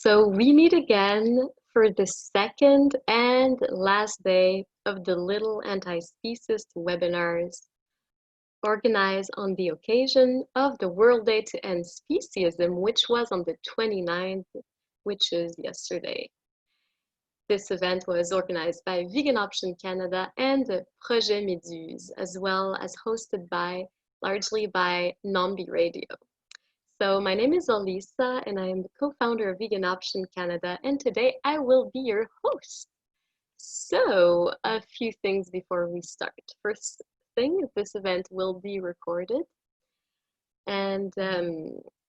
So we meet again for the second and last day of the Little Antispeciesist webinars organized on the occasion of the World Day to End Speciesism, which was on the 29th, which is yesterday. This event was organized by Vegan Option Canada and Projet Méduse, as well as hosted largely by Nombi Radio. So my name is Alisa, and I am the co-founder of Vegan Option Canada, and today I will be your host. So a few things before we start. First thing, this event will be recorded. And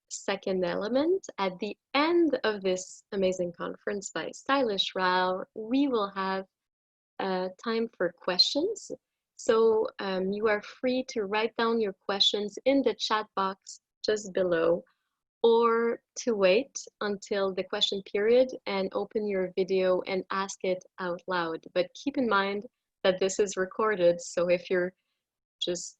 second element, at the end of this amazing conference by Sailesh Rao, we will have time for questions. So you are free to write down your questions in the chat box just below, or to wait until the question period and open your video and ask it out loud. But keep in mind that this is recorded, so if you're just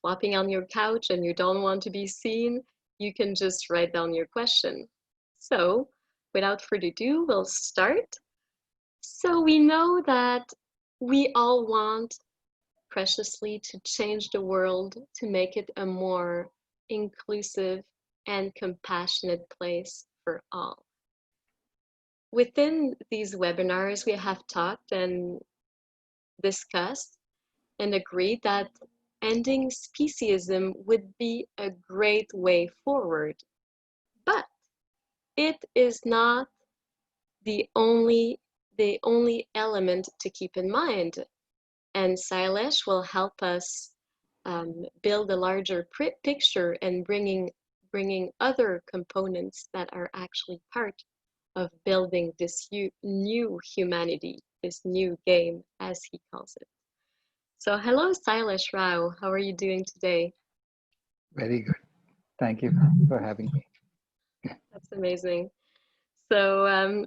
flopping on your couch and you don't want to be seen, you can just write down your question. So without further ado, we'll start. So we know that we all want preciously to change the world, to make it a more inclusive and compassionate place for all. Within these webinars, we have talked and discussed and agreed that ending speciesism would be a great way forward, but it is not the only element to keep in mind. And Sailesh will help us build a larger picture and bringing other components that are actually part of building this new humanity, this new game, as he calls it. So hello, Sailesh Rao. How are you doing today? Very good. Thank you for having me. That's amazing. So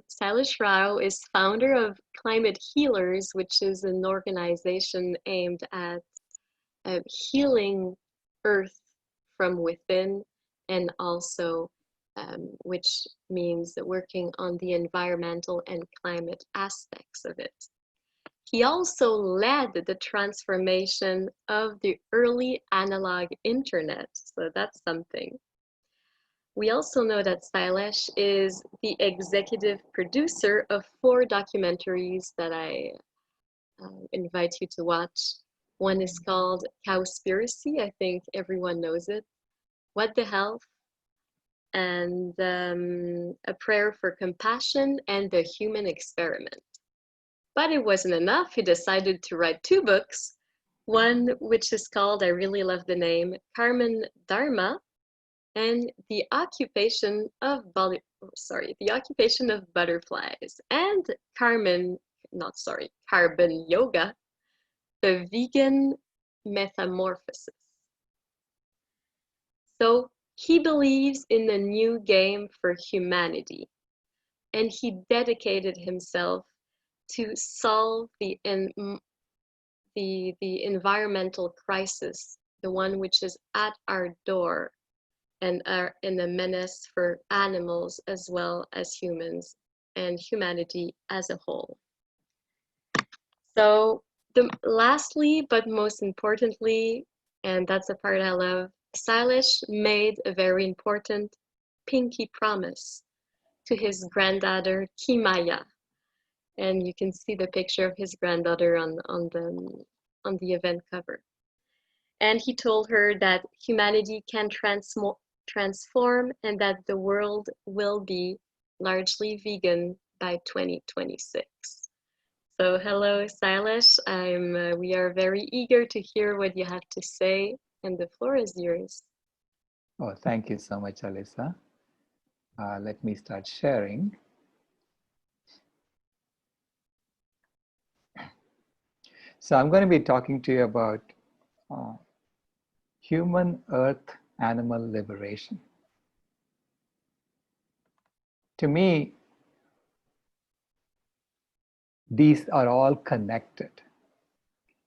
Sailesh Rao is founder of Climate Healers, which is an organization aimed at healing Earth from within, and also which means working on the environmental and climate aspects of it. He also led the transformation of the early analog internet, so that's something. We also know that Sailesh is the executive producer of 4 documentaries that I invite you to watch. One is called Cowspiracy, I think everyone knows it. What the Health, and A Prayer for Compassion, and The Human Experiment. But it wasn't enough. He decided to write 2 books. One which is called, I really love the name, Carmen Dharma, and the occupation of butterflies, and Carbon Yoga, the vegan metamorphosis. So he believes in a new game for humanity, and he dedicated himself to solve the environmental crisis, the one which is at our door and are in a menace for animals as well as humans and humanity as a whole. So lastly, but most importantly, and that's the part I love, Sailesh made a very important pinky promise to his granddaughter, Kimaya. And you can see the picture of his granddaughter on the event cover. And he told her that humanity can transform and that the world will be largely vegan by 2026. So hello, Sailesh. We are very eager to hear what you have to say, and the floor is yours. Oh, thank you so much, Alisa. Let me start sharing. So I'm going to be talking to you about human, earth, animal liberation. To me, these are all connected.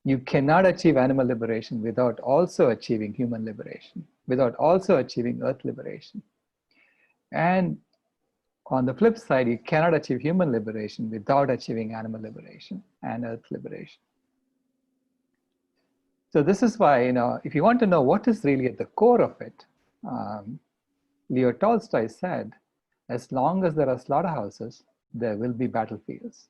You cannot achieve animal liberation without also achieving human liberation, without also achieving earth liberation. And On the flip side, you cannot achieve human liberation without achieving animal liberation and earth liberation. So this is why, if you want to know what is really at the core of it, Leo Tolstoy said, as long as there are slaughterhouses, there will be battlefields.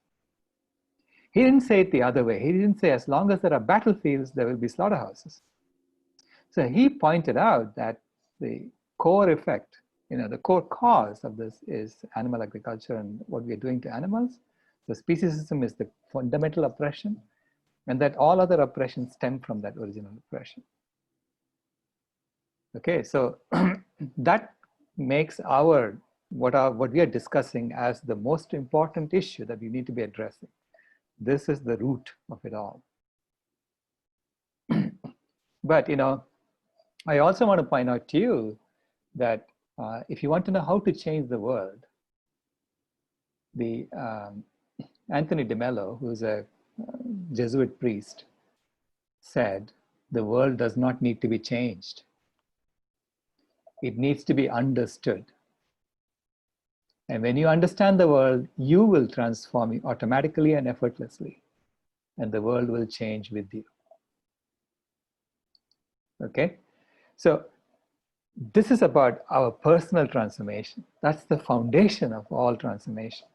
He didn't say it the other way. He didn't say as long as there are battlefields, there will be slaughterhouses. So he pointed out that the core effect, the core cause of this is animal agriculture and what we are doing to animals. So speciesism is the fundamental oppression, and that all other oppressions stem from that original oppression. Okay, so that makes what we are discussing as the most important issue that we need to be addressing. This is the root of it all. But I also want to point out to you that if you want to know how to change the world, the Anthony de Mello, who's a Jesuit priest, said, the world does not need to be changed. It needs to be understood. And when you understand the world, you will transform automatically and effortlessly, and the world will change with you. Okay? So this is about our personal transformation. That's the foundation of all transformation.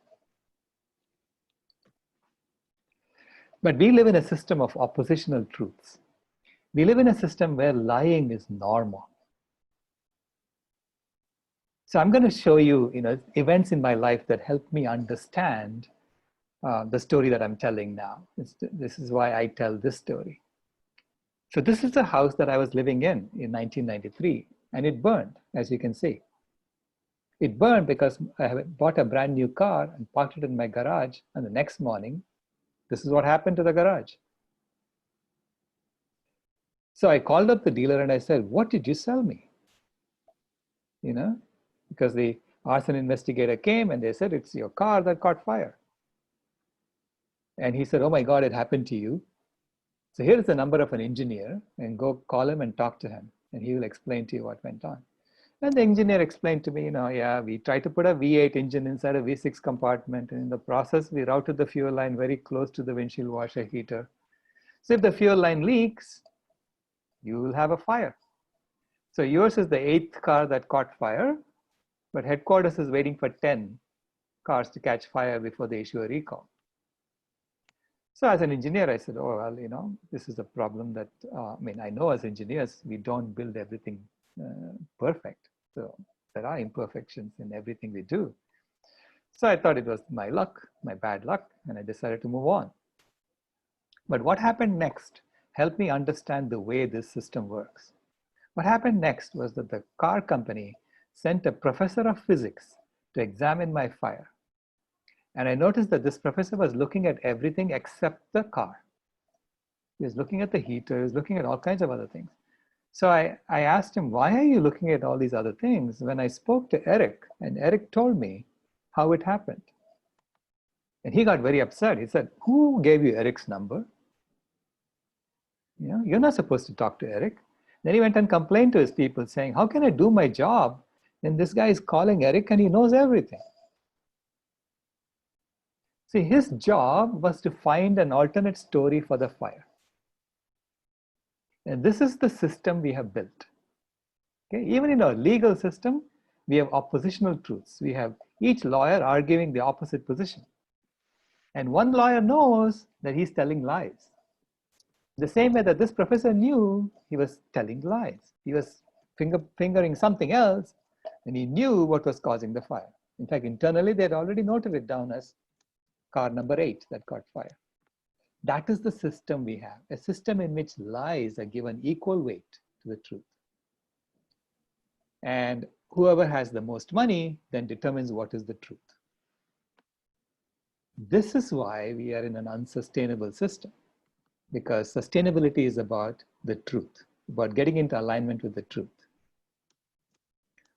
But we live in a system of oppositional truths. We live in a system where lying is normal. So I'm going to show you, events in my life that help me understand the story that I'm telling now. This is why I tell this story. So this is the house that I was living in 1993, and it burned, as you can see. It burned because I bought a brand new car and parked it in my garage, and the next morning, this is what happened to the garage. So I called up the dealer and I said, what did you sell me? Because the arson investigator came and they said, it's your car that caught fire. And he said, oh my God, it happened to you. So here's the number of an engineer, and go call him and talk to him, and he will explain to you what went on. And the engineer explained to me, yeah, we tried to put a V8 engine inside a V6 compartment, and in the process, we routed the fuel line very close to the windshield washer heater. So if the fuel line leaks, you will have a fire. So yours is the 8th car that caught fire, but headquarters is waiting for 10 cars to catch fire before they issue a recall. So as an engineer, I said, oh, well, this is a problem that, I know as engineers, we don't build everything perfect. So there are imperfections in everything we do. So I thought it was my luck, my bad luck, and I decided to move on. But what happened next helped me understand the way this system works. What happened next was that the car company sent a professor of physics to examine my fire. And I noticed that this professor was looking at everything except the car. He was looking at the heater, he was looking at all kinds of other things. So I asked him, why are you looking at all these other things? When I spoke to Eric, and Eric told me how it happened. And he got very upset. He said, who gave you Eric's number? You're not supposed to talk to Eric. Then he went and complained to his people saying, how can I do my job? And this guy is calling Eric and he knows everything. See, his job was to find an alternate story for the fire. And this is the system we have built. Okay? Even in our legal system, we have oppositional truths. We have each lawyer arguing the opposite position. And one lawyer knows that he's telling lies. The same way that this professor knew he was telling lies. He was fingering something else, and he knew what was causing the fire. In fact, internally, they had already noted it down as car number 8 that caught fire. That is the system we have, a system in which lies are given equal weight to the truth. And whoever has the most money then determines what is the truth. This is why we are in an unsustainable system, because sustainability is about the truth, about getting into alignment with the truth.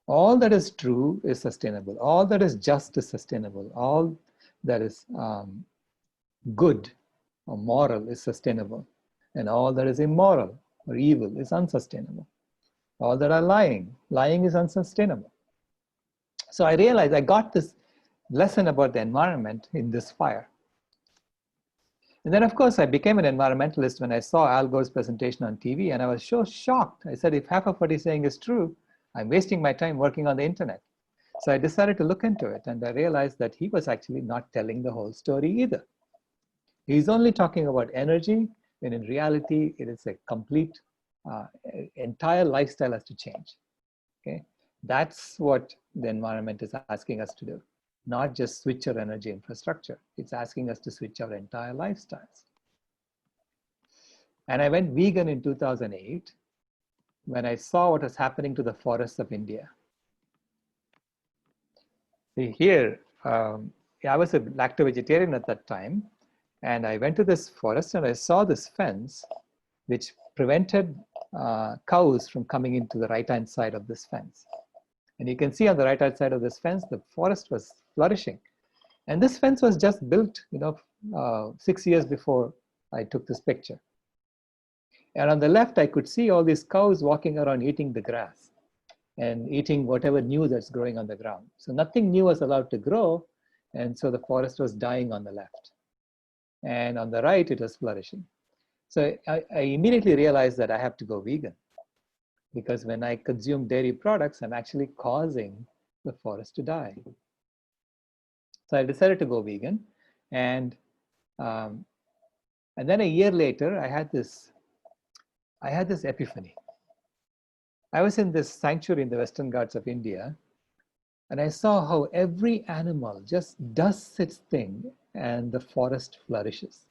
All that is true is sustainable. All that is just is sustainable. All that is good or moral is sustainable. And all that is immoral or evil is unsustainable. All that are lying is unsustainable. So I realized I got this lesson about the environment in this fire. And then, of course, I became an environmentalist when I saw Al Gore's presentation on TV, and I was so shocked. I said, if half of what he's saying is true, I'm wasting my time working on the internet. So I decided to look into it, and I realized that he was actually not telling the whole story either. He's only talking about energy, when in reality, it is a complete, entire lifestyle has to change. Okay, that's what the environment is asking us to do, not just switch our energy infrastructure. It's asking us to switch our entire lifestyles. And I went vegan in 2008 when I saw what was happening to the forests of India. See here, I was a lacto-vegetarian at that time, and I went to this forest and I saw this fence which prevented cows from coming into the right-hand side of this fence. And you can see on the right-hand side of this fence, the forest was flourishing. And this fence was just built, 6 years before I took this picture. And on the left, I could see all these cows walking around eating the grass and eating whatever new that's growing on the ground. So nothing new was allowed to grow. And so the forest was dying on the left. And on the right, it was flourishing. So I immediately realized that I have to go vegan, because when I consume dairy products, I'm actually causing the forest to die. So I decided to go vegan. And then a year later, I had this epiphany. I was in this sanctuary in the Western Ghats of India, and I saw how every animal just does its thing and the forest flourishes,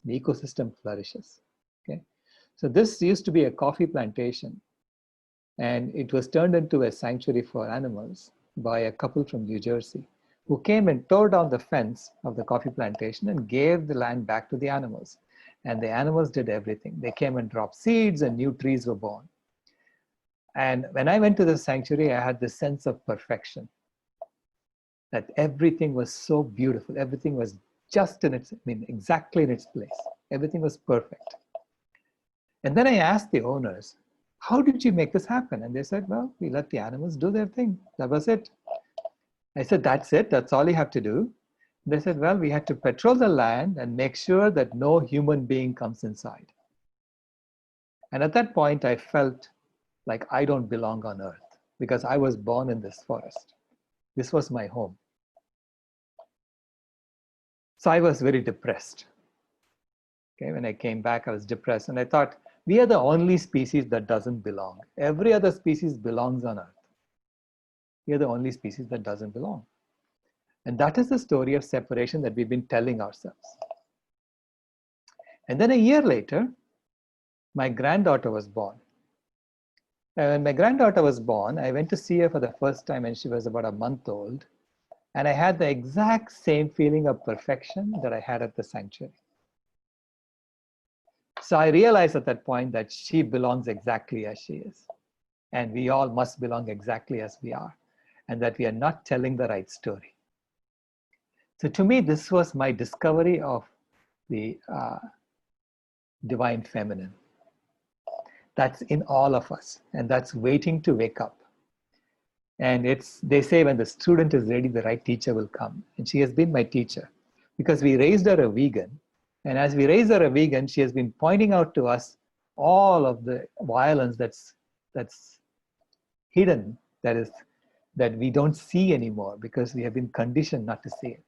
the ecosystem flourishes. Okay, so this used to be a coffee plantation, and it was turned into a sanctuary for animals by a couple from New Jersey who came and tore down the fence of the coffee plantation and gave the land back to the animals. And the animals did everything. They came and dropped seeds, and new trees were born. And when I went to the sanctuary, I had this sense of perfection, that everything was so beautiful. Everything was just exactly in its place. Everything was perfect. And then I asked the owners, how did you make this happen? And they said, well, we let the animals do their thing. That was it. I said, that's it. That's all you have to do. They said, well, we had to patrol the land and make sure that no human being comes inside. And at that point, I felt like I don't belong on earth, because I was born in this forest. This was my home. So I was very depressed. Okay, when I came back, I was depressed, and I thought, we are the only species that doesn't belong. Every other species belongs on earth. We are the only species that doesn't belong. And that is the story of separation that we've been telling ourselves. And then a year later, my granddaughter was born. And when my granddaughter was born, I went to see her for the first time when she was about a month old. And I had the exact same feeling of perfection that I had at the sanctuary. So I realized at that point that she belongs exactly as she is. And we all must belong exactly as we are. And that we are not telling the right story. So to me, this was my discovery of the divine feminine. That's in all of us, and that's waiting to wake up. And they say when the student is ready, the right teacher will come. And she has been my teacher, because we raised her a vegan. And as we raised her a vegan, she has been pointing out to us all of the violence that's hidden, that we don't see anymore, because we have been conditioned not to see it.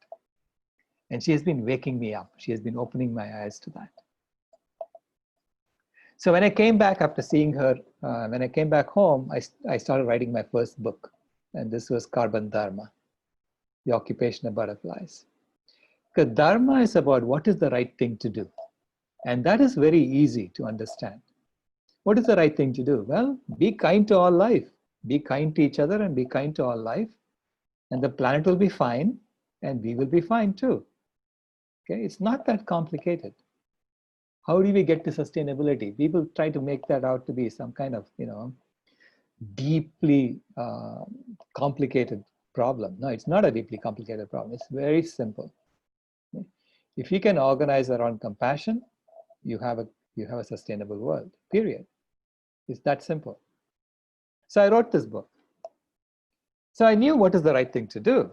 And she has been waking me up. She has been opening my eyes to that. So when I came back after seeing her, when I came back home, I started writing my first book. And this was Carbon Dharma, The Occupation of Butterflies. Because Dharma is about what is the right thing to do. And that is very easy to understand. What is the right thing to do? Well, be kind to all life. Be kind to each other and be kind to all life. And the planet will be fine, and we will be fine too. Okay, it's not that complicated. How do we get to sustainability? People try to make that out to be some kind of, deeply complicated problem. No, it's not a deeply complicated problem. It's very simple. Okay? If you can organize around compassion, you have a sustainable world, period. It's that simple. So I wrote this book. So I knew what is the right thing to do.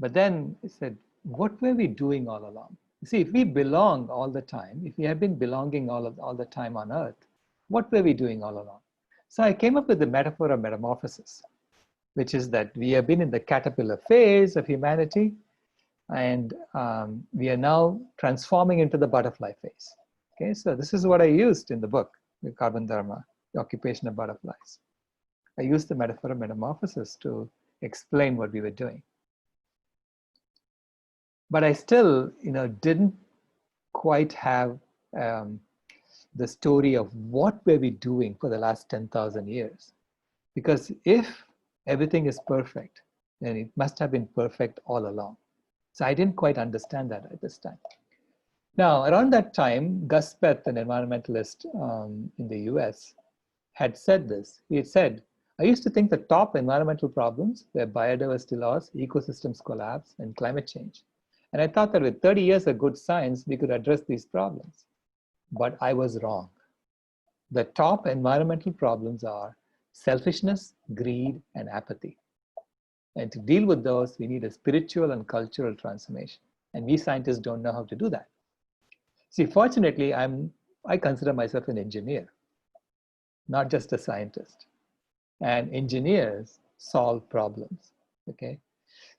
But then I said, what were we doing all along? See, if we belong all the time, if we have been belonging all the time on Earth, what were we doing all along? So I came up with the metaphor of metamorphosis, which is that we have been in the caterpillar phase of humanity, and we are now transforming into the butterfly phase. Okay, so this is what I used in the book, the Carbon Dharma, the occupation of butterflies. I used the metaphor of metamorphosis to explain what we were doing. But I still, didn't quite have the story of what were we doing for the last 10,000 years. Because if everything is perfect, then it must have been perfect all along. So I didn't quite understand that at this time. Now, around that time, Gus Speth, an environmentalist in the US, had said this. He had said, I used to think the top environmental problems were biodiversity loss, ecosystems collapse, and climate change. And I thought that with 30 years of good science, we could address these problems. But I was wrong. The top environmental problems are selfishness, greed, and apathy. And to deal with those, we need a spiritual and cultural transformation. And we scientists don't know how to do that. See, fortunately, I consider myself an engineer, not just a scientist. And engineers solve problems, okay?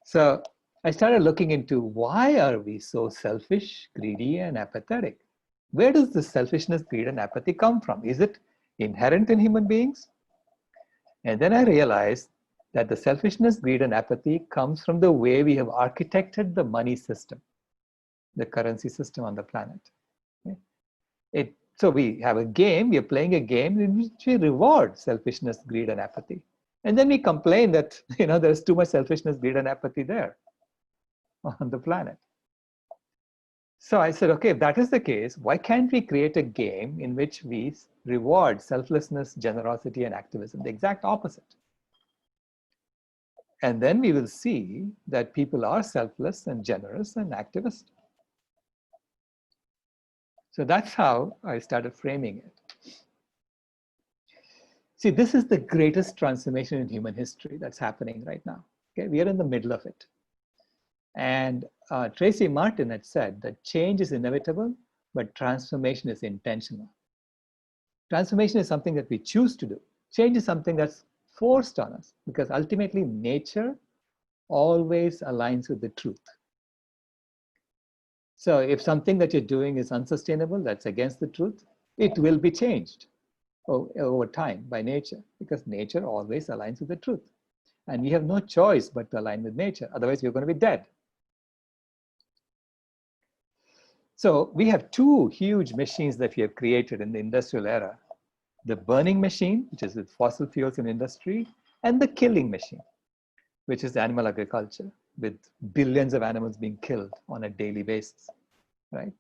So I started looking into why are we so selfish, greedy, and apathetic? Where does the selfishness, greed, and apathy come from? Is it inherent in human beings? And then I realized that the selfishness, greed, and apathy comes from the way we have architected the money system, the currency system on the planet. Okay? So we have a game, we are playing a game in which we reward selfishness, greed, and apathy. And then we complain that there's too much selfishness, greed, and apathy there on the planet. So I said, okay, if that is the case, why can't we create a game in which we reward selflessness, generosity, and activism, the exact opposite? And then we will see that people are selfless and generous and activist. So that's how I started framing it. See, this is the greatest transformation in human history that's happening right now. Okay, we are in the middle of it. And Tracy Martin had said that change is inevitable, but transformation is intentional. Transformation is something that we choose to do. Change is something that's forced on us, because ultimately nature always aligns with the truth. So if something that you're doing is unsustainable, that's against the truth, it will be changed over time by nature, because nature always aligns with the truth. And we have no choice but to align with nature. Otherwise, we're going to be dead. So we have two huge machines that we have created in the industrial era. The burning machine, which is with fossil fuels in industry, and the killing machine, which is animal agriculture, with billions of animals being killed on a daily basis, right?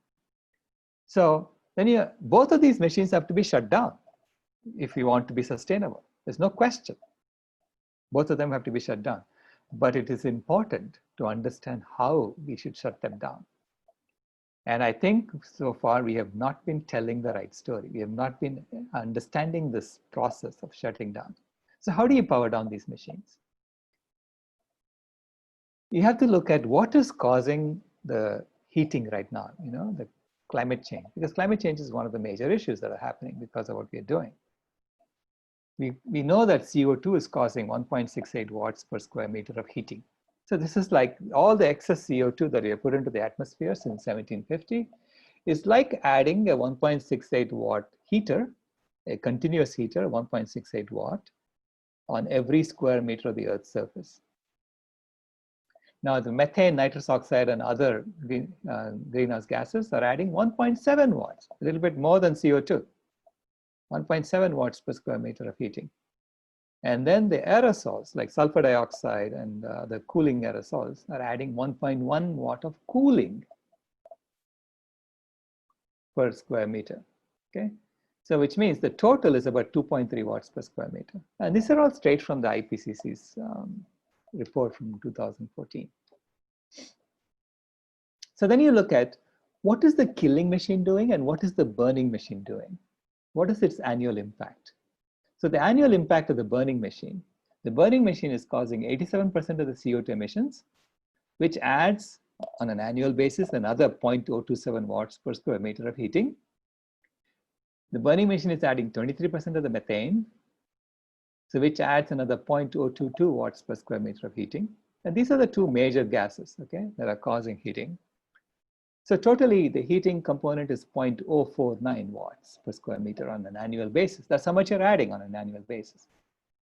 So then both of these machines have to be shut down if we want to be sustainable. There's no question. Both of them have to be shut down. But it is important to understand how we should shut them down. And I think so far we have not been telling the right story. We have not been understanding this process of shutting down. So how do you power down these machines? You have to look at what is causing the heating right now, the climate change. Because climate change is one of the major issues that are happening because of what we are doing. We know that CO2 is causing 1.68 watts per square meter of heating. So this is like all the excess CO2 that we have put into the atmosphere since 1750 is like adding a 1.68 watt heater, a continuous heater, 1.68 watt, on every square meter of the Earth's surface. Now the methane, nitrous oxide, and other greenhouse gases are adding 1.7 watts, a little bit more than CO2, 1.7 watts per square meter of heating. And then the aerosols, like sulfur dioxide and the cooling aerosols, are adding 1.1 watt of cooling per square meter, okay? So which means the total is about 2.3 watts per square meter. And these are all straight from the IPCC's report from 2014. So then you look at what is the killing machine doing and what is the burning machine doing? What is its annual impact? So the annual impact of the burning machine is causing 87% of the CO2 emissions, which adds on an annual basis another 0.027 watts per square meter of heating. The burning machine is adding 23% of the methane, so which adds another 0.022 watts per square meter of heating. And these are the two major gases, okay, that are causing heating. So totally, the heating component is 0.049 watts per square meter on an annual basis. That's how much you're adding on an annual basis.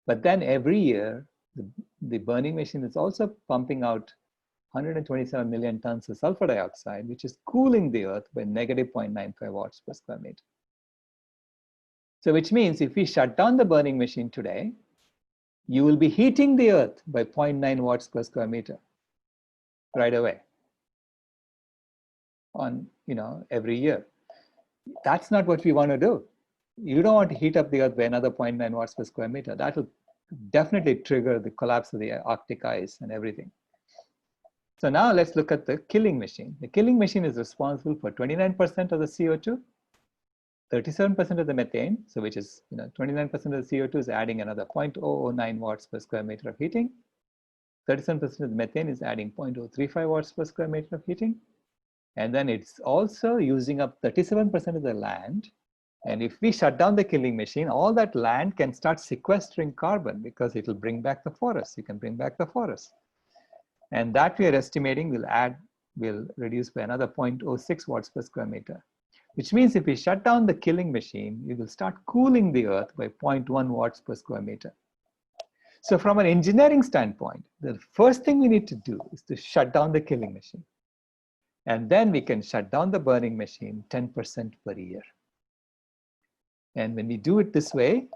But then every year, the burning machine is also pumping out 127 million tons of sulfur dioxide, which is cooling the earth by negative 0.95 watts per square meter. So which means if we shut down the burning machine today, you will be heating the earth by 0.9 watts per square meter right away on, every year. That's not what we want to do. You don't want to heat up the earth by another 0.9 watts per square meter. That will definitely trigger the collapse of the Arctic ice and everything. So now let's look at the killing machine. The killing machine is responsible for 29% of the CO2, 37% of the methane, so which is 29% of the CO2 is adding another 0.009 watts per square meter of heating. 37% of the methane is adding 0.035 watts per square meter of heating. And then it's also using up 37% of the land. And if we shut down the killing machine, all that land can start sequestering carbon because it will bring back the forest. You can bring back the forest. And that we are estimating will reduce by another 0.06 watts per square meter. Which means if we shut down the killing machine, we will start cooling the earth by 0.1 watts per square meter. So from an engineering standpoint, the first thing we need to do is to shut down the killing machine. And then we can shut down the burning machine 10% per year. And when we do it this way,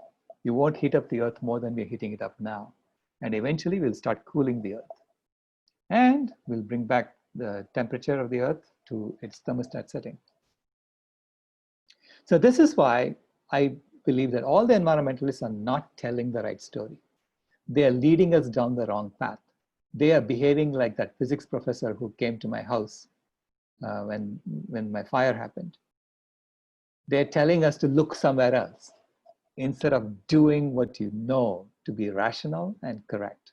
you won't heat up the earth more than we're heating it up now. And eventually we'll start cooling the earth. And we'll bring back the temperature of the earth to its thermostat setting. So this is why I believe that all the environmentalists are not telling the right story. They are leading us down the wrong path. They are behaving like that physics professor who came to my house when my fire happened. They're telling us to look somewhere else instead of doing what you know to be rational and correct.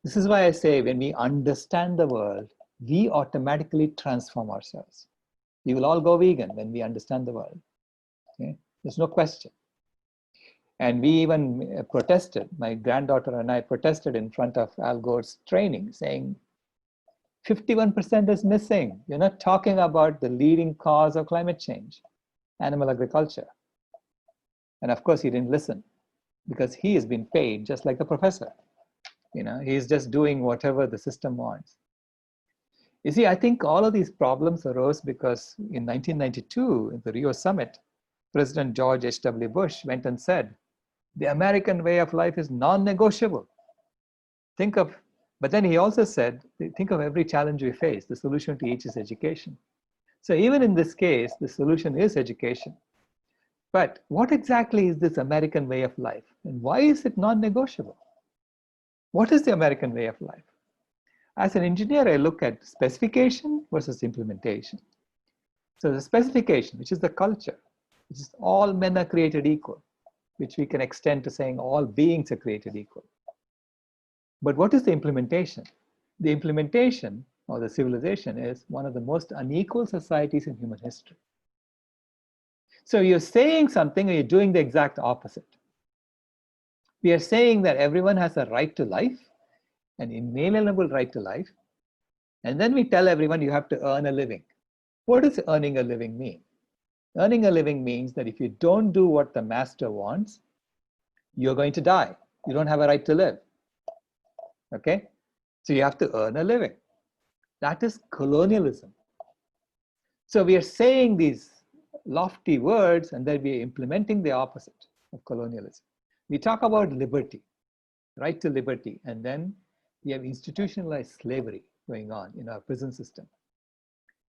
This is why I say when we understand the world, we automatically transform ourselves. We will all go vegan when we understand the world. Okay? There's no question. And we even protested. My granddaughter and I protested in front of Al Gore's training, saying 51% is missing. You're not talking about the leading cause of climate change, animal agriculture. And of course, he didn't listen because he has been paid just like the professor. He's just doing whatever the system wants. You see, I think all of these problems arose because in 1992, in the Rio summit, President George H.W. Bush went and said, the American way of life is non-negotiable. But then he also said, think of every challenge we face. The solution to each is education. So even in this case, the solution is education. But what exactly is this American way of life? And why is it non-negotiable? What is the American way of life? As an engineer, I look at specification versus implementation. So the specification, which is the culture, which is all men are created equal, which we can extend to saying all beings are created equal. But what is the implementation? The implementation or the civilization is one of the most unequal societies in human history. So you're saying something and you're doing the exact opposite. We are saying that everyone has a right to life, an inalienable right to life. And then we tell everyone you have to earn a living. What does earning a living mean? Earning a living means that if you don't do what the master wants, you're going to die. You don't have a right to live. Okay? So you have to earn a living. That is colonialism. So we are saying these lofty words and then we are implementing the opposite of colonialism. We talk about liberty, right to liberty, and then we have institutionalized slavery going on in our prison system.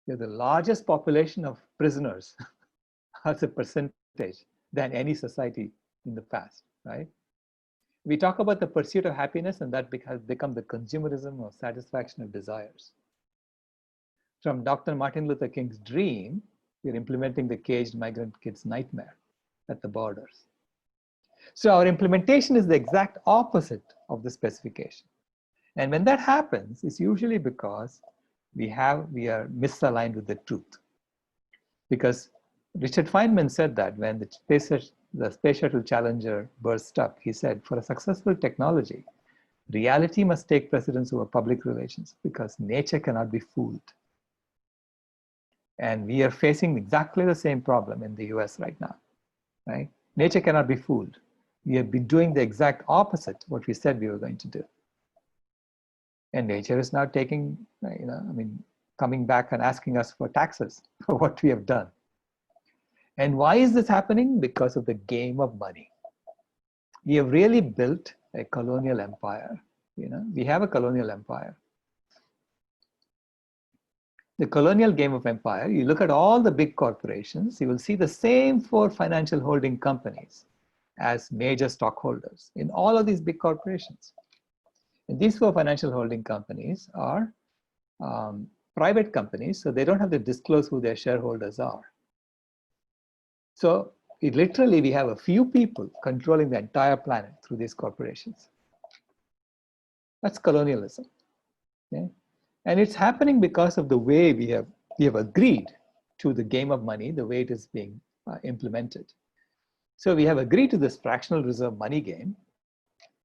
We have the largest population of prisoners as a percentage than any society in the past, right? We talk about the pursuit of happiness, and that has become the consumerism or satisfaction of desires. From Dr. Martin Luther King's dream, we're implementing the caged migrant kid's nightmare at the borders. So our implementation is the exact opposite of the specification. And when that happens, it's usually because we are misaligned with the truth. Because Richard Feynman said that when the Space Shuttle Challenger burst up, he said, for a successful technology, reality must take precedence over public relations because nature cannot be fooled. And we are facing exactly the same problem in the US right now, right? Nature cannot be fooled. We have been doing the exact opposite of what we said we were going to do. And nature is now taking, coming back and asking us for taxes for what we have done. And why is this happening? Because of the game of money. We have really built a colonial empire. We have a colonial empire. The colonial game of empire, you look at all the big corporations, you will see the same 4 financial holding companies as major stockholders in all of these big corporations. And these 4 financial holding companies are private companies, so they don't have to disclose who their shareholders are. So literally, we have a few people controlling the entire planet through these corporations. That's colonialism. Okay? And it's happening because of the way we have agreed to the game of money, the way it is being implemented. So we have agreed to this fractional reserve money game,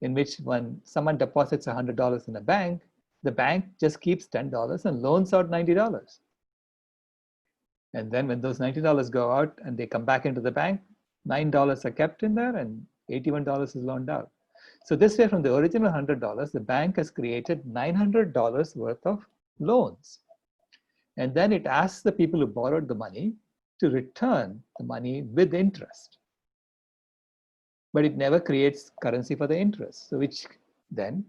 in which when someone deposits $100 in a bank, the bank just keeps $10 and loans out $90. And then when those $90 go out and they come back into the bank, $9 are kept in there and $81 is loaned out. So this way, from the original $100, the bank has created $900 worth of loans. And then it asks the people who borrowed the money to return the money with interest. But it never creates currency for the interest, so which then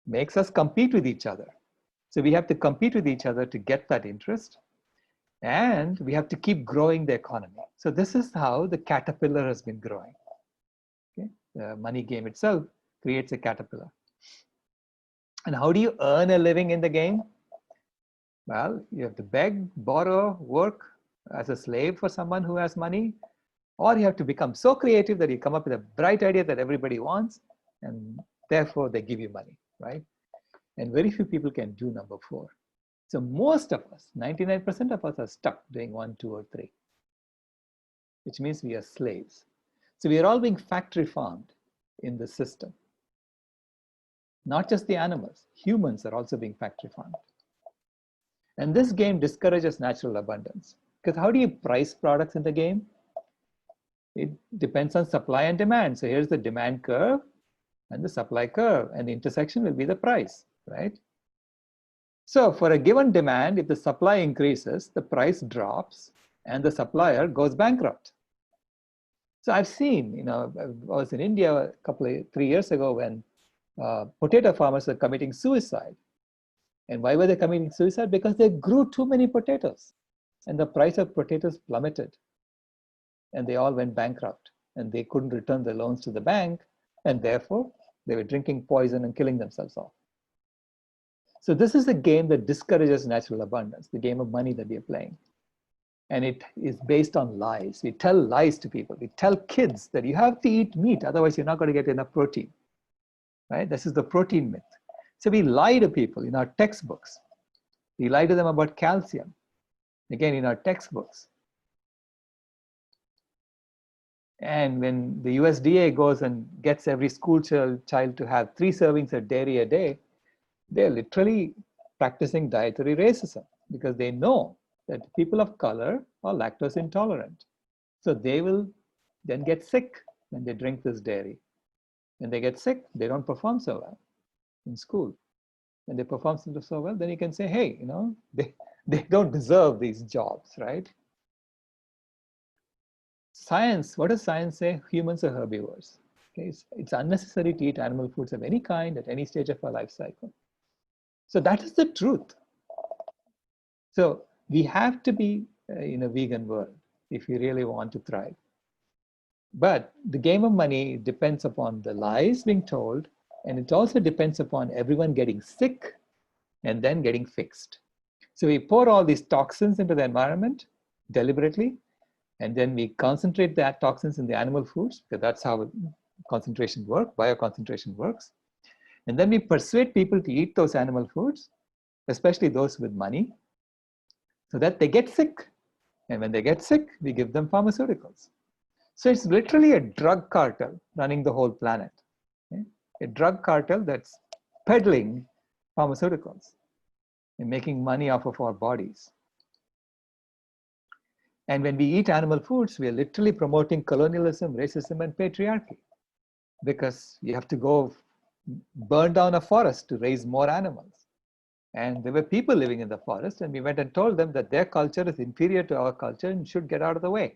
makes us compete with each other. So we have to compete with each other to get that interest, and we have to keep growing the economy. So this is how the caterpillar has been growing. Okay? The money game itself creates a caterpillar. And how do you earn a living in the game? Well, you have to beg, borrow, work as a slave for someone who has money, or you have to become so creative that you come up with a bright idea that everybody wants, and therefore they give you money, right? And very few people can do number 4. So most of us, 99% of us, are stuck doing 1, 2, or 3, which means we are slaves. So we are all being factory farmed in the system. Not just the animals, humans are also being factory farmed. And this game discourages natural abundance. Because how do you price products in the game? It depends on supply and demand. So here's the demand curve and the supply curve, and the intersection will be the price, right? So for a given demand, if the supply increases, the price drops and the supplier goes bankrupt. So I've seen, I was in India 3 years ago when potato farmers were committing suicide. And why were they committing suicide? Because they grew too many potatoes and the price of potatoes plummeted. And they all went bankrupt and they couldn't return their loans to the bank. And therefore, they were drinking poison and killing themselves off. So this is a game that discourages natural abundance, the game of money that we are playing. And it is based on lies. We tell lies to people. We tell kids that you have to eat meat, otherwise you're not going to get enough protein, right? This is the protein myth. So we lie to people in our textbooks. We lie to them about calcium, again, in our textbooks. And when the USDA goes and gets every school child to have 3 servings of dairy a day, they're literally practicing dietary racism because they know that people of color are lactose intolerant. So they will then get sick when they drink this dairy. When they get sick, they don't perform so well in school. When they perform so well, then you can say, hey, they don't deserve these jobs, right? Science, what does science say? Humans are herbivores. Okay? It's unnecessary to eat animal foods of any kind at any stage of our life cycle. So that is the truth. So we have to be in a vegan world if we really want to thrive. But the game of money depends upon the lies being told, and it also depends upon everyone getting sick and then getting fixed. So we pour all these toxins into the environment deliberately, and then we concentrate that toxins in the animal foods, because that's how concentration works, bioconcentration works. And then we persuade people to eat those animal foods, especially those with money, so that they get sick. And when they get sick, we give them pharmaceuticals. So it's literally a drug cartel running the whole planet. Okay? A drug cartel that's peddling pharmaceuticals and making money off of our bodies. And when we eat animal foods, we are literally promoting colonialism, racism, and patriarchy, because you have to go burn down a forest to raise more animals. And there were people living in the forest, and we went and told them that their culture is inferior to our culture and should get out of the way.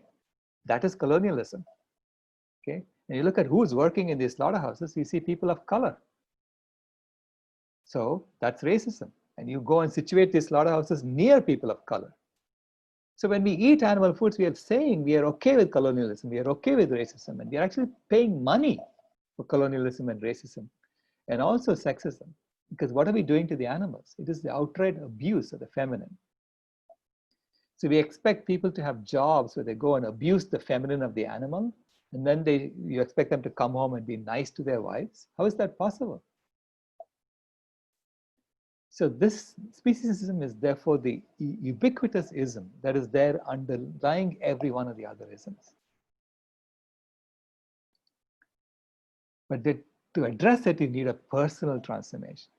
That is colonialism. Okay? And you look at who's working in these slaughterhouses, you see people of color. So that's racism. And you go and situate these slaughterhouses near people of color. So when we eat animal foods, we are saying we are okay with colonialism, we are okay with racism, and we are actually paying money for colonialism and racism, and also sexism. Because what are we doing to the animals? It is the outright abuse of the feminine. So we expect people to have jobs where they go and abuse the feminine of the animal, and then you expect them to come home and be nice to their wives. How is that possible? So this speciesism is therefore the ubiquitous ism that is there underlying every one of the other isms. But to address it, you need a personal transformation.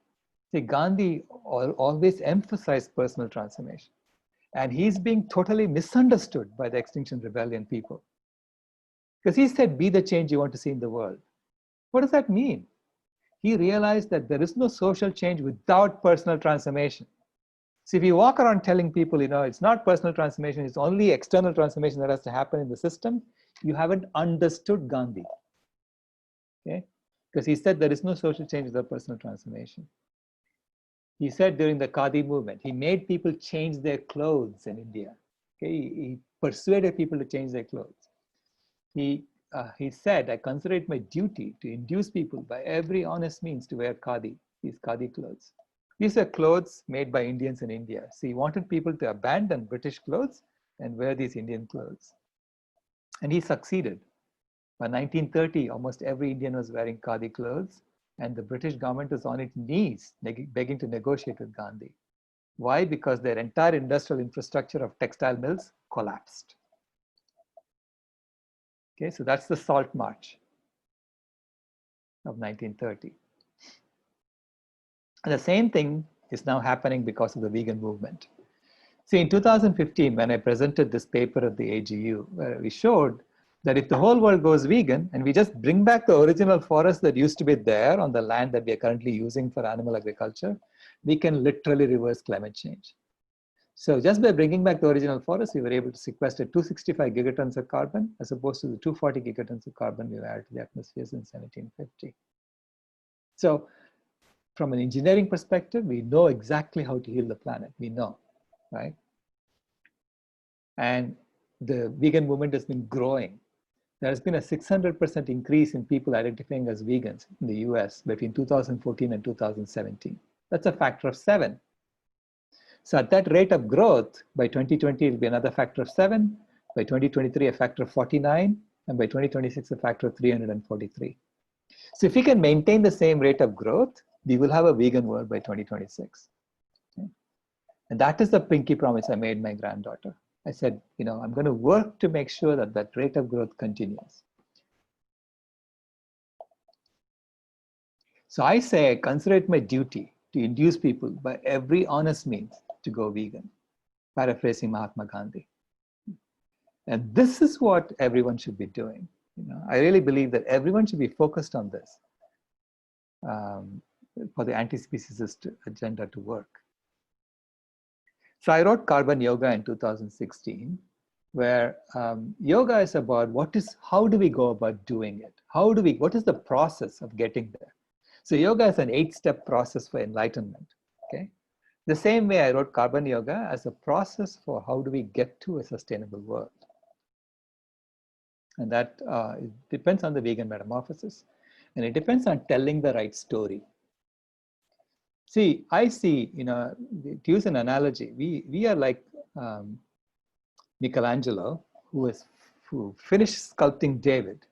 See, Gandhi always emphasized personal transformation. And he's being totally misunderstood by the Extinction Rebellion people. Because he said, be the change you want to see in the world. What does that mean? He realized that there is no social change without personal transformation. So if you walk around telling people, it's not personal transformation, it's only external transformation that has to happen in the system, you haven't understood Gandhi. Okay? Because he said there is no social change without personal transformation. He said during the Khadi movement, he made people change their clothes in India. Okay? He persuaded people to change their clothes. He said, I consider it my duty to induce people by every honest means to wear Khadi, these Khadi clothes. These are clothes made by Indians in India. So he wanted people to abandon British clothes and wear these Indian clothes. And he succeeded. By 1930, almost every Indian was wearing Khadi clothes, and the British government was on its knees begging to negotiate with Gandhi. Why? Because their entire industrial infrastructure of textile mills collapsed. Okay, so that's the Salt March of 1930. And the same thing is now happening because of the vegan movement. See, in 2015, when I presented this paper at the AGU, where we showed that if the whole world goes vegan and we just bring back the original forest that used to be there on the land that we are currently using for animal agriculture, we can literally reverse climate change. So just by bringing back the original forest, we were able to sequester 265 gigatons of carbon as opposed to the 240 gigatons of carbon we added to the atmosphere since 1750. So from an engineering perspective, we know exactly how to heal the planet. We know, right? And the vegan movement has been growing. There has been a 600% increase in people identifying as vegans in the US between 2014 and 2017. That's a factor of 7. So at that rate of growth, by 2020, it'll be another factor of 7. By 2023, a factor of 49. And by 2026, a factor of 343. So if we can maintain the same rate of growth, we will have a vegan world by 2026. Okay? And that is the pinky promise I made my granddaughter. I said, I'm going to work to make sure that that rate of growth continues. So I say, I consider it my duty to induce people by every honest means to go vegan, paraphrasing Mahatma Gandhi. And this is what everyone should be doing. I really believe that everyone should be focused on this for the antispeciesist agenda to work. So I wrote Carbon Yoga in 2016, where yoga is about how do we go about doing it? What is the process of getting there? So yoga is an 8-step process for enlightenment, okay? The same way I wrote Carbon Yoga as a process for how do we get to a sustainable world. And that it depends on the vegan metamorphosis. And it depends on telling the right story. See, I see, to use an analogy, we are like Michelangelo, who finished sculpting David.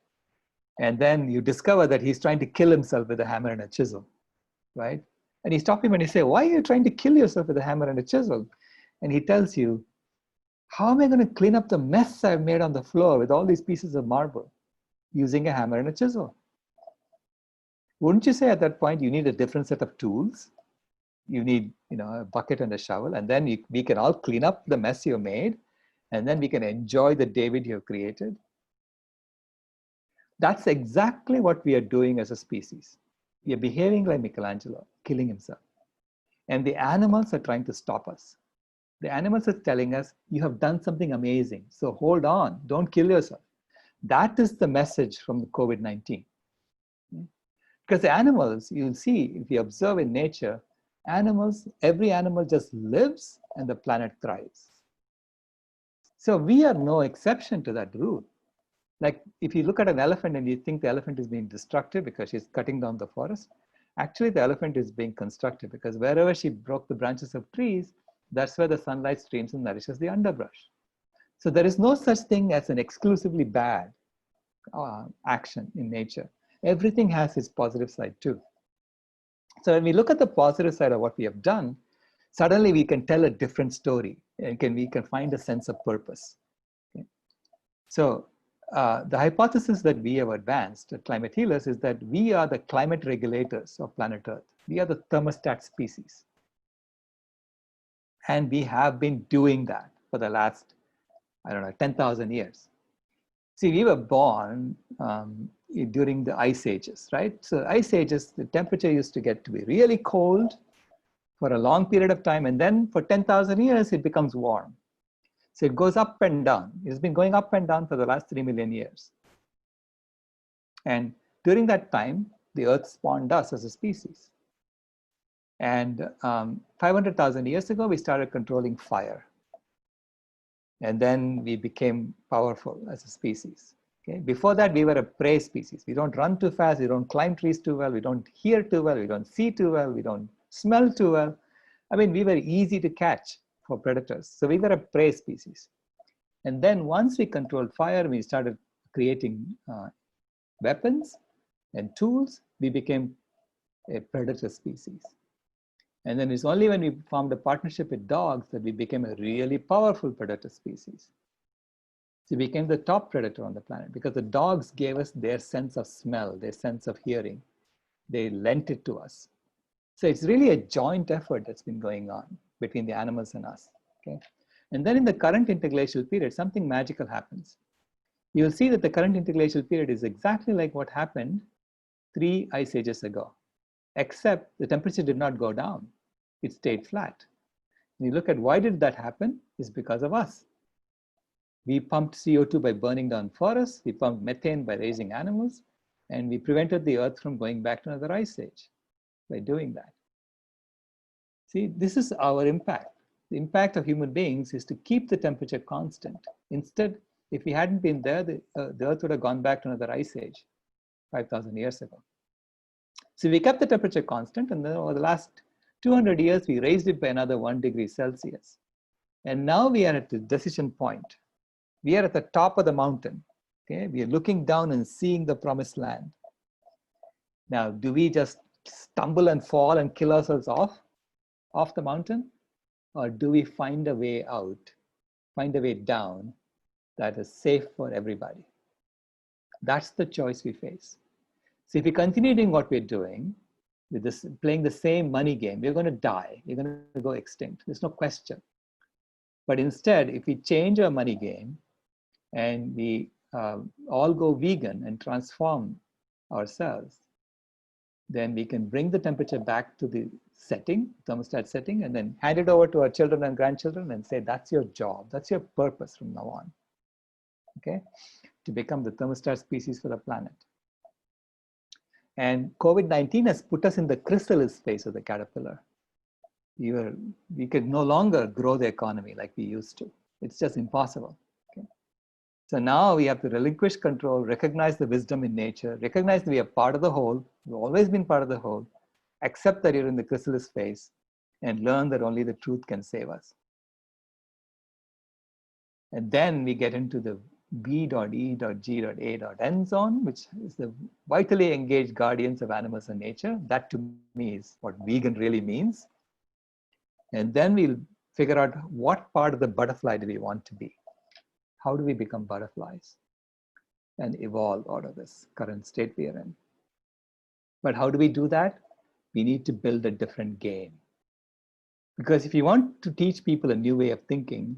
And then you discover that he's trying to kill himself with a hammer and a chisel. right? And you stop him and you say, why are you trying to kill yourself with a hammer and a chisel? And he tells you, how am I going to clean up the mess I've made on the floor with all these pieces of marble using a hammer and a chisel? Wouldn't you say at that point you need a different set of tools? You need, a bucket and a shovel, and then we can all clean up the mess you made, and then we can enjoy the David you have created. That's exactly what we are doing as a species. We are behaving like Michelangelo, killing himself. And the animals are trying to stop us. The animals are telling us, you have done something amazing, so hold on, don't kill yourself. That is the message from the COVID-19. Because the animals, you'll see, if you observe in nature, every animal just lives and the planet thrives. So we are no exception to that rule. Like if you look at an elephant and you think the elephant is being destructive because she's cutting down the forest, actually the elephant is being constructive because wherever she broke the branches of trees, that's where the sunlight streams and nourishes the underbrush. So there is no such thing as an exclusively bad action in nature. Everything has its positive side too. So when we look at the positive side of what we have done, suddenly we can tell a different story and we can find a sense of purpose. Okay? So the hypothesis that we have advanced at Climate Healers is that we are the climate regulators of planet Earth. We are the thermostat species. And we have been doing that for the last, 10,000 years. See, we were born during the ice ages, right? So ice ages, the temperature used to get to be really cold for a long period of time. And then for 10,000 years, it becomes warm. So it goes up and down. It's been going up and down for the last 3 million years. And during that time, the Earth spawned us as a species. And 500,000 years ago, we started controlling fire. And then we became powerful as a species. Okay? Before that, we were a prey species. We don't run too fast. We don't climb trees too well. We don't hear too well. We don't see too well. We don't smell too well. I mean, we were easy to catch for predators. So we were a prey species. And then once we controlled fire, we started creating weapons and tools. We became a predator species. And then it's only when we formed a partnership with dogs that we became a really powerful predator species. So we became the top predator on the planet because the dogs gave us their sense of smell, their sense of hearing. They lent it to us. So it's really a joint effort that's been going on between the animals and us. Okay? And then in the current interglacial period, something magical happens. You'll see that the current interglacial period is exactly like what happened 3 ice ages ago, except the temperature did not go down. It stayed flat. And you look at why did that happen? It's because of us. We pumped CO2 by burning down forests. We pumped methane by raising animals. And we prevented the Earth from going back to another ice age by doing that. See, this is our impact. The impact of human beings is to keep the temperature constant. Instead, if we hadn't been there, the Earth would have gone back to another ice age 5,000 years ago. So we kept the temperature constant, and then over the last 200 years, we raised it by another 1 degree Celsius. And now we are at the decision point. We are at the top of the mountain. Okay? We are looking down and seeing the promised land. Now, do we just stumble and fall and kill ourselves off the mountain? Or do we find a way out, find a way down that is safe for everybody? That's the choice we face. So if we continue doing what we're doing, with this, playing the same money game, we're going to die. We're going to go extinct. There's no question. But instead, if we change our money game and we all go vegan and transform ourselves, then we can bring the temperature back to the setting, thermostat setting, and then hand it over to our children and grandchildren and say, that's your job. That's your purpose from now on. Okay? To become the thermostat species for the planet. And COVID-19 has put us in the chrysalis phase of the caterpillar. We could no longer grow the economy like we used to. It's just impossible. Okay? So now we have to relinquish control, recognize the wisdom in nature, recognize that we are part of the whole. We've always been part of the whole. Accept that you're in the chrysalis phase and learn that only the truth can save us. And then we get into the B.E.G.A.N zone, which is the vitally engaged guardians of animals and nature. That to me is what vegan really means. And then we'll figure out what part of the butterfly do we want to be. How do we become butterflies and evolve out of this current state we are in? But how do we do that? We need to build a different game. Because if you want to teach people a new way of thinking,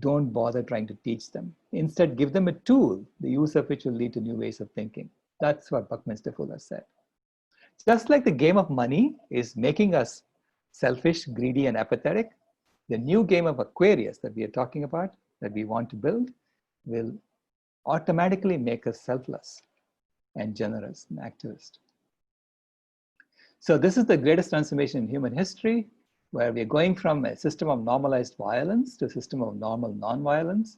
don't bother trying to teach them. Instead, give them a tool, the use of which will lead to new ways of thinking. That's what Buckminster Fuller said. Just like the game of money is making us selfish, greedy, and apathetic, the new game of Aquarius that we are talking about, that we want to build, will automatically make us selfless and generous and activist. So this is the greatest transformation in human history, where we're going from a system of normalized violence to a system of normal non-violence.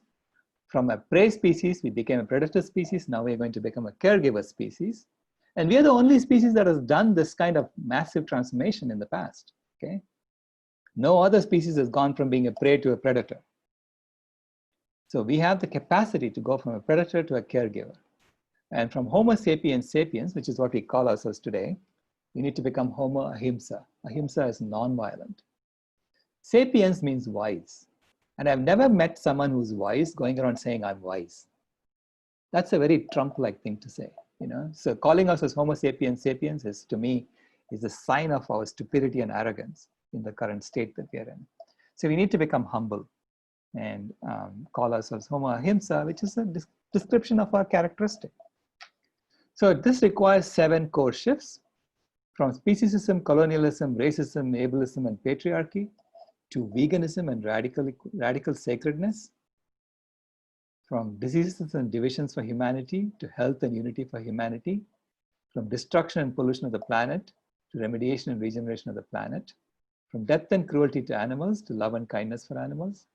From a prey species, we became a predator species. Now we're going to become a caregiver species. And we are the only species that has done this kind of massive transformation in the past. Okay? No other species has gone from being a prey to a predator. So we have the capacity to go from a predator to a caregiver. And from Homo sapiens sapiens, which is what we call ourselves today, we need to become Homo ahimsa. Ahimsa is non-violent. Sapiens means wise. And I've never met someone who's wise going around saying, I'm wise. That's a very Trump-like thing to say. So calling us as Homo sapiens sapiens is, to me, is a sign of our stupidity and arrogance in the current state that we are in. So we need to become humble and call ourselves Homo ahimsa, which is a description of our characteristic. So this requires 7 core shifts, from speciesism, colonialism, racism, ableism, and patriarchy, to veganism and radical sacredness, from diseases and divisions for humanity to health and unity for humanity, from destruction and pollution of the planet to remediation and regeneration of the planet, from death and cruelty to animals to love and kindness for animals,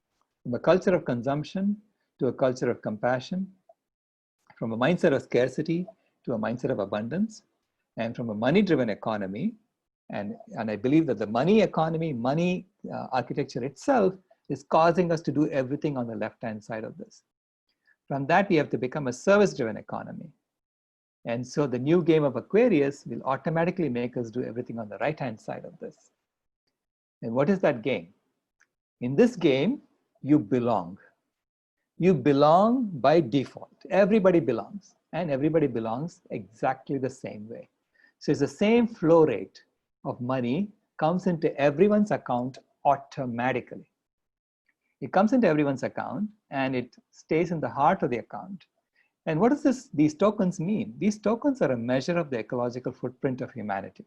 from a culture of consumption to a culture of compassion, from a mindset of scarcity to a mindset of abundance, and from a money-driven economy. And I believe that the money economy, money architecture itself is causing us to do everything on the left-hand side of this. From that, we have to become a service-driven economy. And so the new game of Aquarius will automatically make us do everything on the right-hand side of this. And what is that game? In this game, you belong. You belong by default. Everybody belongs, and everybody belongs exactly the same way. So it's the same flow rate of money comes into everyone's account automatically. It comes into everyone's account and it stays in the heart of the account. And what does these tokens mean? These tokens are a measure of the ecological footprint of humanity,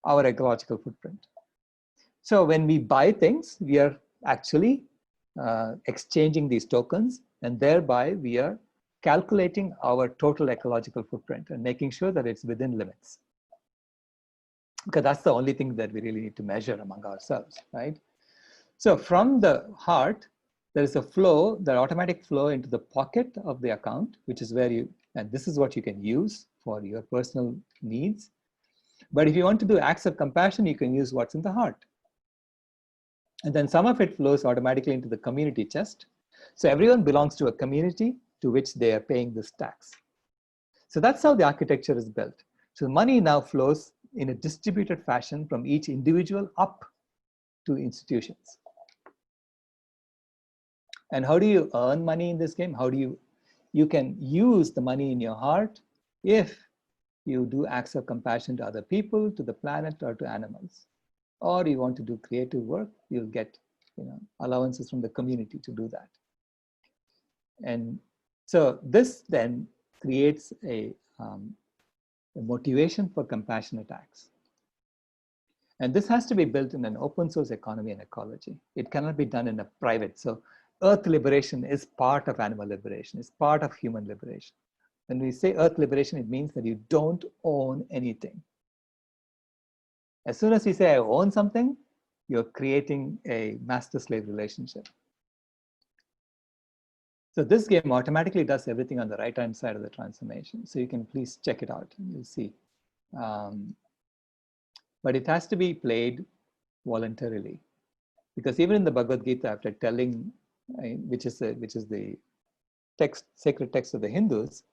our ecological footprint. So when we buy things, we are actually exchanging these tokens, and thereby we are calculating our total ecological footprint and making sure that it's within limits. Because that's the only thing that we really need to measure among ourselves, right? So from the heart, there is a flow, the automatic flow into the pocket of the account, which is where and this is what you can use for your personal needs. But if you want to do acts of compassion, you can use what's in the heart. And then some of it flows automatically into the community chest. So everyone belongs to a community to which they are paying this tax. So that's how the architecture is built. So money now flows in a distributed fashion from each individual up to institutions. And how do you earn money in this game? How do you can use the money in your heart if you do acts of compassion to other people, to the planet, or to animals. Or you want to do creative work, you'll get allowances from the community to do that. And so this then creates a motivation for compassionate acts. And this has to be built in an open source economy and ecology. It cannot be done in a private. So earth liberation is part of animal liberation, it's part of human liberation. When we say earth liberation, it means that you don't own anything. As soon as you say I own something, you're creating a master-slave relationship. So this game automatically does everything on the right-hand side of the transformation. So you can please check it out and you'll see. But it has to be played voluntarily. Because even in the Bhagavad Gita, after telling, which is the text, sacred text of the Hindus.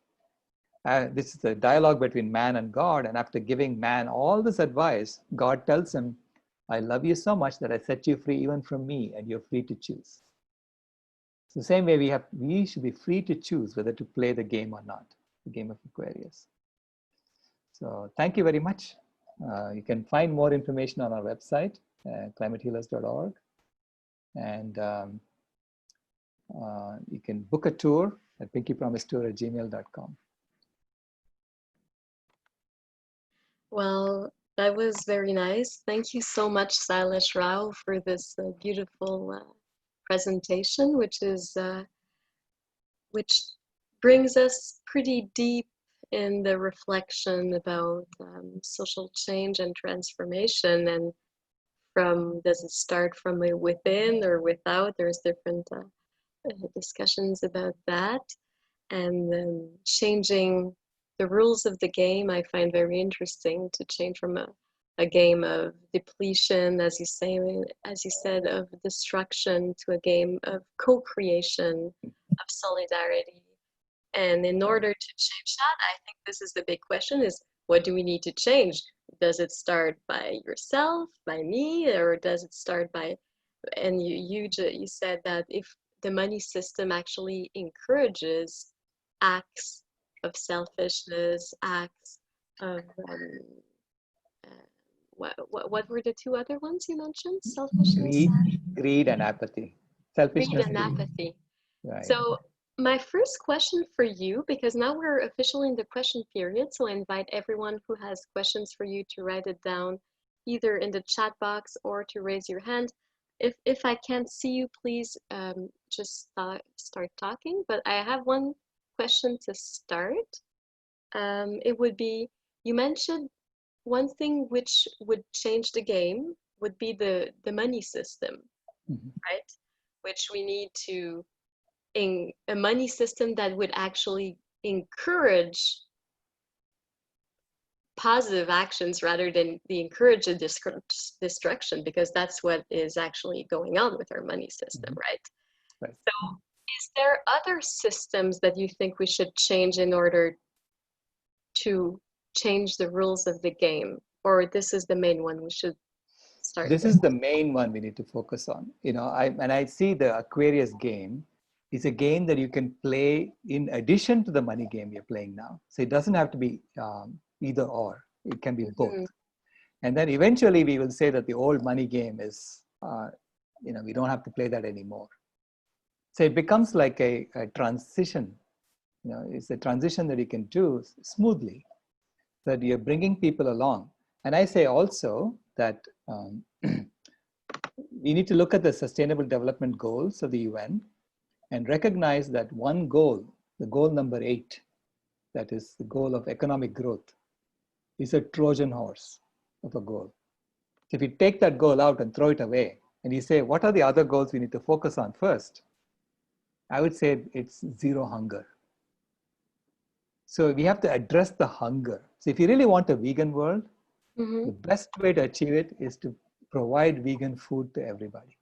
This is a dialogue between man and God. And after giving man all this advice, God tells him, I love you so much that I set you free even from me, and you're free to choose. So the same way we should be free to choose whether to play the game or not, the game of Aquarius. So thank you very much. You can find more information on our website, climatehealers.org. And you can book a tour at pinkypromisetour@gmail.com. Well, that was very nice. Thank you so much, Sailesh Rao, for this beautiful presentation, which brings us pretty deep in the reflection about social change and transformation. And does it start from within or without? There's different discussions about that. And changing the rules of the game, I find very interesting, to change from a game of depletion, as you said, of destruction, to a game of co-creation, of solidarity. And in order to change that, I think this is the big question: is what do we need to change? Does it start by yourself, by me, or does it start by? And you said that if the money system actually encourages acts of selfishness, acts of what were the two other ones you mentioned? Selfishness, Greed and apathy. greed Selfishness, and apathy. Right. So my first question for you, because now we're officially in the question period, so I invite everyone who has questions for you to write it down either in the chat box or to raise your hand. If I can't see you, please just start talking. But I have one question to start. It would be, you mentioned one thing which would change the game would be the money system, right? Which we need to, in a money system that would actually encourage positive actions rather than encourage the destruction, because that's what is actually going on with our money system, right? So is there other systems that you think we should change in order to change the rules of the game, or this is the main one we should start This with? is the main one we need to focus on. I see the Aquarius game is a game that you can play in addition to the money game you're playing now. So it doesn't have to be either or. It can be both. And then eventually we will say that the old money game is, we don't have to play that anymore. So it becomes like a transition. It's a transition that you can do smoothly, that you're bringing people along. And I say also that we need to look at the Sustainable Development Goals of the UN and recognize that one goal, the goal number 8, that is the goal of economic growth, is a Trojan horse of a goal. So if you take that goal out and throw it away, and you say, what are the other goals we need to focus on first? I would say it's zero hunger. So we have to address the hunger. So if you really want a vegan world, the best way to achieve it is to provide vegan food to everybody.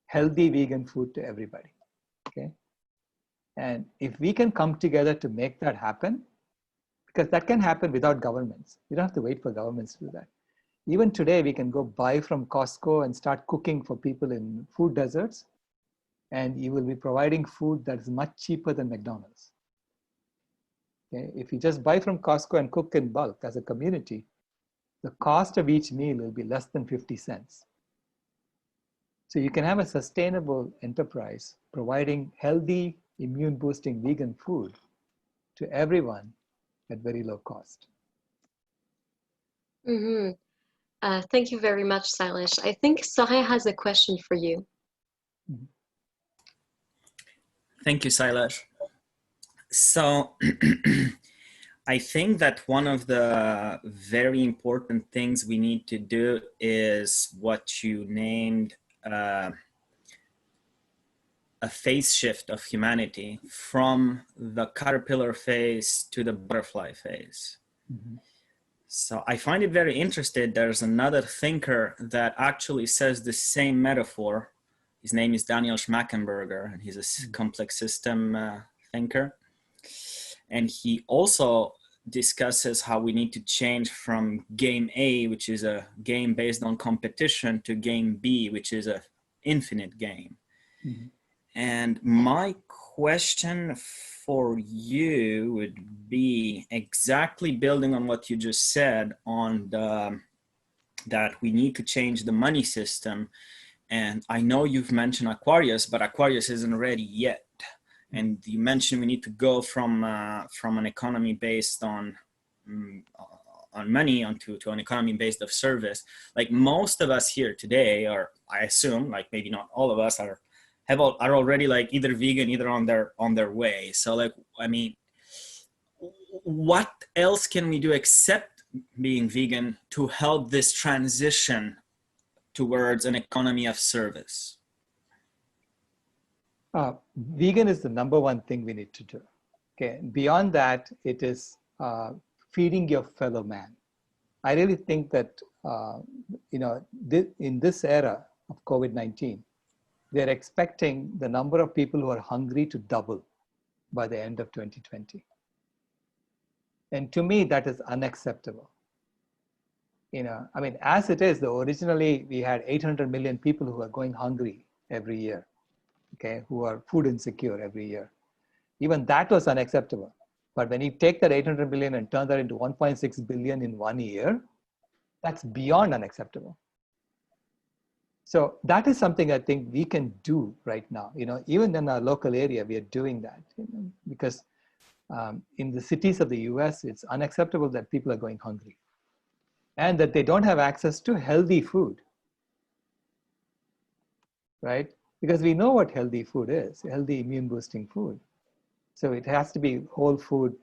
Healthy vegan food to everybody, okay? And if we can come together to make that happen, because that can happen without governments. We don't have to wait for governments to do that. Even today, we can go buy from Costco and start cooking for people in food deserts, and you will be providing food that is much cheaper than McDonald's. Okay? If you just buy from Costco and cook in bulk as a community, the cost of each meal will be less than 50 cents. So you can have a sustainable enterprise providing healthy, immune-boosting vegan food to everyone at very low cost. Thank you very much, Sailesh. I think Sahay has a question for you. Thank you, Sailesh. So I think that one of the very important things we need to do is what you named a phase shift of humanity from the caterpillar phase to the butterfly phase. So I find it very interesting. There's another thinker that actually says the same metaphor His name is Daniel Schmackenberger, and he's a complex system thinker. And he also discusses how we need to change from game A, which is a game based on competition, to game B, which is an infinite game. Mm-hmm. And my question for you would be, exactly building on what you just said on that we need to change the money system. And I know you've mentioned Aquarius, but Aquarius isn't ready yet. And you mentioned we need to go from an economy based on money to an economy based of service. Like most of us here today, or I assume, like maybe not all of us, are already like either vegan, either on their way. So like, I mean, what else can we do except being vegan to help this transition towards an economy of service? Vegan is the number one thing we need to do. Okay, beyond that, it is feeding your fellow man. I really think that in this era of COVID-19, they're expecting the number of people who are hungry to double by the end of 2020. And to me, that is unacceptable. I mean, as it is, though, originally we had 800 million people who are going hungry every year, okay, who are food insecure every year. Even that was unacceptable. But when you take that 800 million and turn that into 1.6 billion in 1 year, that's beyond unacceptable. So that is something I think we can do right now. Even in our local area, we are doing that, because in the cities of the US, it's unacceptable that people are going hungry and that they don't have access to healthy food, right? Because we know what healthy food is, healthy immune boosting food. So it has to be whole food,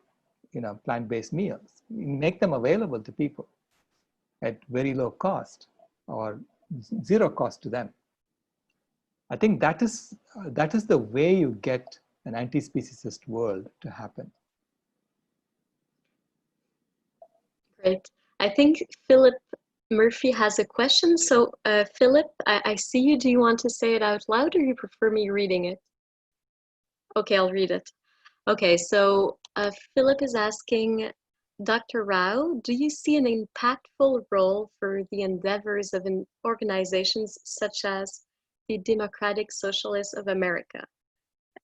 plant-based meals. You make them available to people at very low cost or zero cost to them. I think that is the way you get an anti-speciesist world to happen. Great. I think Philip Murphy has a question. So Philip, I see you. Do you want to say it out loud, or you prefer me reading it? Okay, I'll read it. Okay, so Philip is asking, Dr. Rao, do you see an impactful role for the endeavors of organizations such as the Democratic Socialists of America?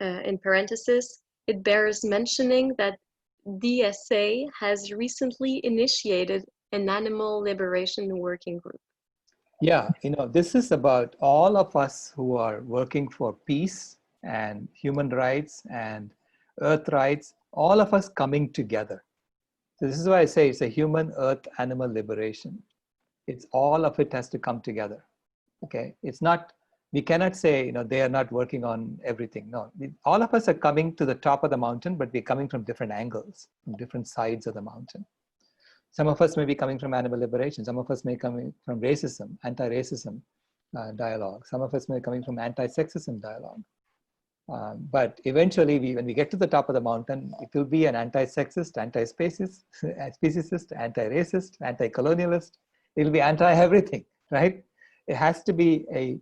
In parentheses, it bears mentioning that DSA has recently initiated an animal liberation working group. Yeah, this is about all of us who are working for peace and human rights and earth rights, all of us coming together. So this is why I say it's a human, earth, animal liberation. It's all of it has to come together. Okay, it's not, we cannot say, they are not working on everything. No, all of us are coming to the top of the mountain, but we're coming from different angles, from different sides of the mountain. Some of us may be coming from animal liberation. Some of us may be coming from racism, anti-racism dialogue. Some of us may be coming from anti-sexism dialogue. But eventually, when we get to the top of the mountain, it will be an anti-sexist, anti-speciesist, anti-racist, anti-colonialist. It will be anti-everything, right? It has to be a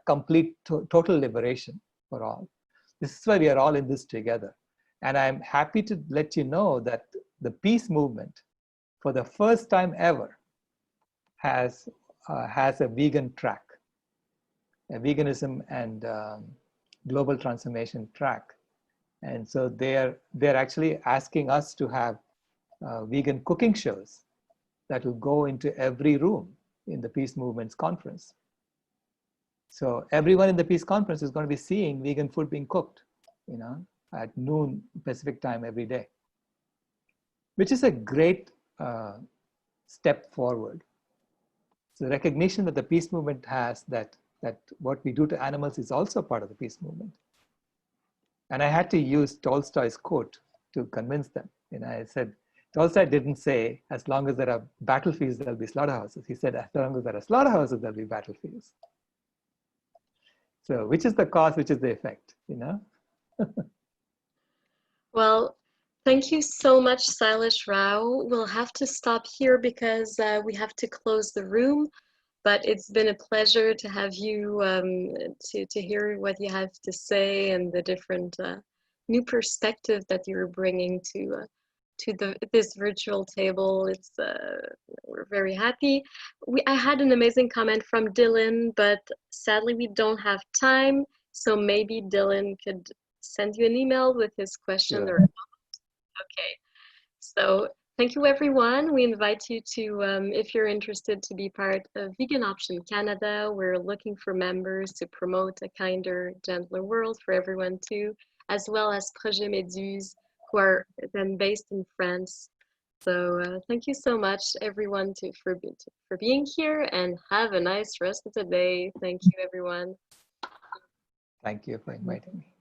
complete, total liberation for all. This is why we are all in this together. And I'm happy to let you know that the peace movement, for the first time ever, has a vegan track, a veganism and global transformation track. And so they're actually asking us to have vegan cooking shows that will go into every room in the Peace Movement's conference. So everyone in the Peace Conference is going to be seeing vegan food being cooked, at noon Pacific time every day, which is a great step forward. So the recognition that the Peace Movement has that what we do to animals is also part of the peace movement. And I had to use Tolstoy's quote to convince them. I said, Tolstoy didn't say, as long as there are battlefields, there'll be slaughterhouses. He said, as long as there are slaughterhouses, there'll be battlefields. So which is the cause, which is the effect, Well, thank you so much, Sailesh Rao. We'll have to stop here because we have to close the room. But it's been a pleasure to have you, to hear what you have to say and the different new perspective that you're bringing to this virtual table. It's we're very happy. I had an amazing comment from Dylan, but sadly we don't have time. So maybe Dylan could send you an email with his question. Sure. Or okay. So thank you, everyone. We invite you to, if you're interested, to be part of Vegan Option Canada. We're looking for members to promote a kinder, gentler world for everyone too, as well as Projet Méduse, who are then based in France. So thank you so much, everyone, for being here, and have a nice rest of the day. Thank you, everyone. Thank you for inviting me.